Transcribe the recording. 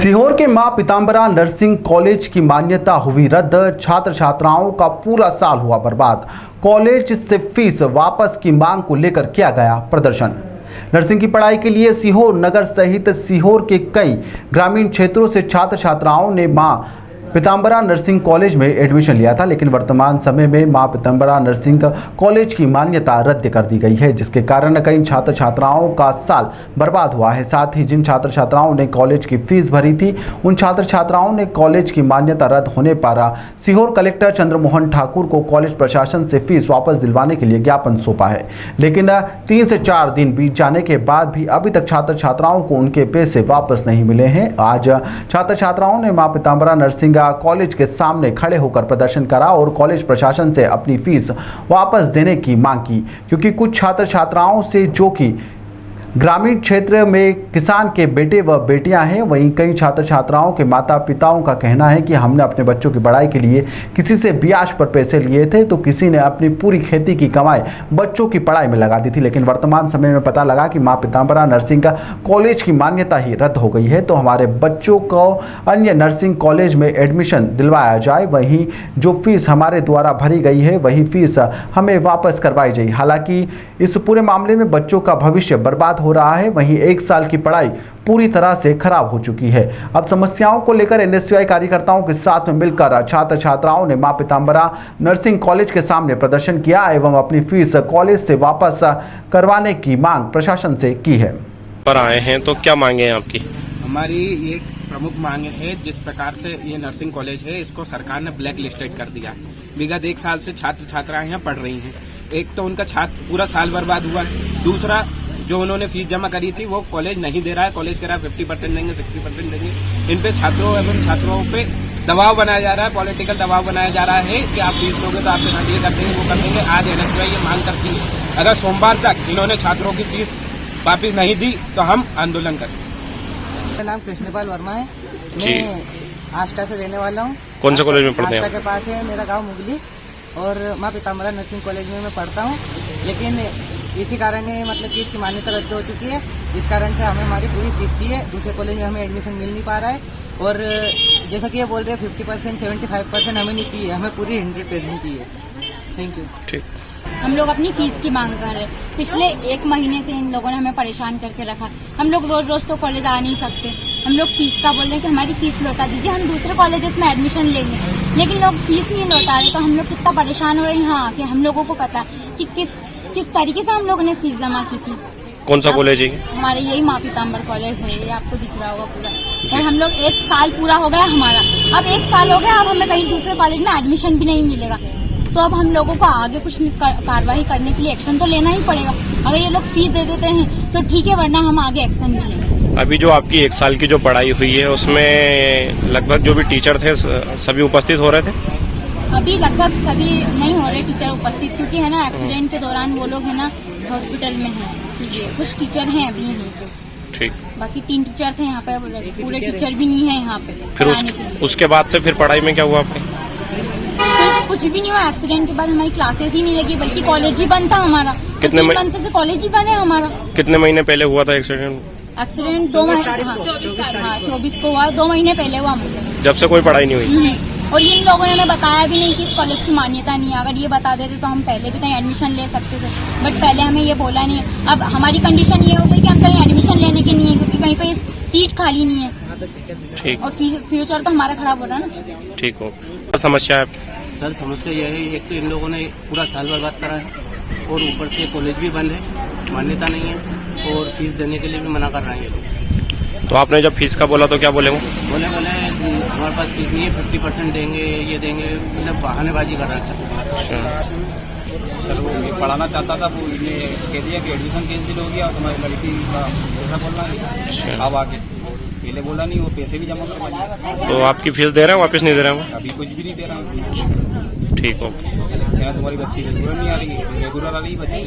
सीहोर के मां Pitambara nursing college की मान्यता हुई रद्द। छात्र छात्राओं का पूरा साल हुआ बर्बाद। कॉलेज से फीस वापस की मांग को लेकर किया गया प्रदर्शन। नर्सिंग की पढ़ाई के लिए सीहोर नगर सहित सीहोर के कई ग्रामीण क्षेत्रों से छात्र छात्राओं ने मां पीतांबरा नर्सिंग कॉलेज में एडमिशन लिया था, लेकिन वर्तमान समय में मां पीतांबरा नर्सिंग कॉलेज की मान्यता रद्द कर दी गई है, जिसके कारण कई छात्र छात्राओं का साल बर्बाद हुआ है। साथ ही जिन छात्र छात्राओं ने कॉलेज की फीस भरी थी, उन छात्र छात्राओं ने कॉलेज की मान्यता रद्द होने पर सीहोर कलेक्टर चंद्रमोहन ठाकुर को कॉलेज प्रशासन से फीस वापस दिलवाने के लिए ज्ञापन सौंपा है, लेकिन 3 से 4 दिन बीत जाने के बाद भी अभी तक छात्र छात्राओं को उनके पैसे वापस नहीं मिले हैं। आज छात्र छात्राओं ने मां पीतांबरा नर्सिंग कॉलेज के सामने खड़े होकर प्रदर्शन करा और कॉलेज प्रशासन से अपनी फीस वापस देने की मांग की, क्योंकि कुछ छात्र छात्राओं से जो कि ग्रामीण क्षेत्र में किसान के बेटे व बेटियां हैं, वहीं कई छात्र छात्राओं के माता पिताओं का कहना है कि हमने अपने बच्चों की पढ़ाई के लिए किसी से ब्याज पर पैसे लिए थे, तो किसी ने अपनी पूरी खेती की कमाई बच्चों की पढ़ाई में लगा दी थी, लेकिन वर्तमान समय में पता लगा कि मां पीतांबरा नर्सिंग कॉलेज की मान्यता ही रद्द हो गई है, तो हमारे बच्चों को अन्य नर्सिंग कॉलेज में एडमिशन दिलवाया जाए। वहीं जो फीस हमारे द्वारा भरी गई है वही फीस हमें वापस करवाई जाए। हालांकि इस पूरे मामले में बच्चों का भविष्य बर्बाद हो रहा है, वहीं 1 साल की पढ़ाई पूरी तरह से खराब हो चुकी है। अब समस्याओं को लेकर एनएसयूआई कार्यकर्ताओं के साथ में मिलकर छात्र छात्राओं ने मां पीतांबरा नर्सिंग कॉलेज के सामने प्रदर्शन किया एवं अपनी फीस कॉलेज से वापस करवाने की मांग प्रशासन से की है। पर आए हैं तो क्या मांगे हैं आपकी? हमारी ये प्रमुख मांग है, जिस प्रकार से ये नर्सिंग कॉलेज है इसको सरकार ने ब्लैक लिस्टेड कर दिया। विगत 1 साल से छात्र छात्राएं यहाँ पढ़ रही हैं। एक तो उनका पूरा साल बर्बाद हुआ है, दूसरा जो उन्होंने फीस जमा करी थी वो कॉलेज नहीं दे रहा है। कॉलेज कह रहा है 50% देंगे, 60% देंगे। इन पे छात्रों एवं छात्राओं पे दबाव बनाया जा रहा है, पॉलिटिकल दबाव बनाया जा रहा है कि आप फीस लोगे तो आपके साथ ये कर देंगे, वो कर देंगे। आज एनएसयूआई ये मांग करती है, अगर सोमवार तक इन्होंने छात्रों की फीस वापिस नहीं दी तो हम आंदोलन करेंगे। मेरा नाम कृष्णपाल वर्मा है, मैं आष्टा से रहने वाला हूँ। कौन से कॉलेज में पढ़ते हैं? आष्टा के पास है मेरा गांव मुगली और मां पीतांबरा नर्सिंग कॉलेज में मैं पढ़ता हूँ, लेकिन इसी कारण मतलब कि इसकी मान्यता रद्द हो चुकी है। इस कारण से हमें हमारी पूरी फीस दी है, दूसरे कॉलेज में हमें एडमिशन मिल नहीं पा रहा है और जैसा कि ये बोल रहे हैं 50% 75% हमें नहीं चाहिए, हमें पूरी 100% चाहिए। Thank you. ठीक। हम लोग अपनी फीस की मांग कर रहे हैं। पिछले 1 महीने से इन लोगों ने हमें परेशान करके रखा। हम लोग रोज रोज तो कॉलेज आ नहीं सकते। हम लोग फीस का बोल रहे हैं कि हमारी फीस लौटा दीजिए, हम दूसरे कॉलेजेस में एडमिशन लेंगे, लेकिन लोग फीस नहीं लौटा रहे। तो हम लोग कितना परेशान हो रहे हैं यहाँ आके। हम लोगों को पता है कि किस तरीके से हम लोगों ने फीस जमा की थी। कौन सा कॉलेज है? हमारे यही मां पीतांबर कॉलेज है, ये आपको दिख रहा होगा पूरा। और हम लोग 1 साल पूरा हो गया हमारा, अब 1 साल हो गया, अब हमें कहीं दूसरे कॉलेज में एडमिशन भी नहीं मिलेगा। तो अब हम लोगों को आगे कुछ कार्रवाई करने के लिए एक्शन तो लेना ही पड़ेगा। अगर ये लोग फीस दे देते हैं तो ठीक है, वरना हम आगे एक्शन भी लेंगे। अभी जो आपकी 1 साल की जो पढ़ाई हुई है उसमें लगभग जो भी टीचर थे सभी उपस्थित हो रहे थे? अभी लगभग सभी नहीं हो रहे टीचर उपस्थित, क्योंकि है ना एक्सीडेंट के दौरान वो लोग है ना हॉस्पिटल में है, इसलिए कुछ टीचर हैं अभी यहीं पे। ठीक। बाकी 3 टीचर थे यहाँ पे, पूरे टीचर भी नहीं है यहाँ पे। फिर उसके बाद से फिर पढ़ाई में क्या हुआ आपने? कुछ भी नहीं हुआ। एक्सीडेंट के बाद हमारी क्लासेस ही नहीं लगी, बल्कि कॉलेज ही बंद था हमारा। कितने मंथ से कॉलेज ही बंद है हमारा। कितने महीने पहले हुआ था एक्सीडेंट? एक्सीडेंट 2 महीने 24 को हुआ, 2 महीने पहले हुआ मुझे। जब से कोई पढ़ाई नहीं हुई? और इन लोगों ने हमें बताया भी नहीं कि इस कॉलेज की मान्यता नहीं है। अगर ये बता देते तो हम पहले भी कहीं एडमिशन ले सकते थे, बट पहले हमें ये बोला नहीं है। अब हमारी कंडीशन ये हो गई कि हम कहीं एडमिशन लेने के नहीं है, क्योंकि कहीं पे सीट खाली नहीं है। ठीक। और फ्यूचर तो हमारा खराब हो रहा है ना। ठीक हो। समस्या है सर? समस्या यह है, एक तो इन लोगों ने पूरा साल बर्बाद करा है और ऊपर से कॉलेज भी बंद है, मान्यता नहीं है और फीस देने के लिए भी मना कर रहे हैं ये लोग। तो आपने जब फीस का बोला तो क्या बोले? बोले हमारे पास फीस नहीं है, 50% देंगे, ये देंगे, मतलब बहानेबाजी कर रहा है। सर वो ये पढ़ाना चाहता था, वो ने कह दिया कि एडमिशन कैंसिल हो गया, तुम्हारी लड़की का ऐसा बोलना है। अब आगे पहले बोला नहीं, वो पैसे भी जमा करवा। तो आपकी फीस दे रहे हैं, वापस नहीं दे रहे हैं? अभी कुछ भी नहीं दे रहा हूँ। ठीक हो। तुम्हारी बच्ची रेगुलर नहीं आ रही है, रेगुलर आ रही बच्ची।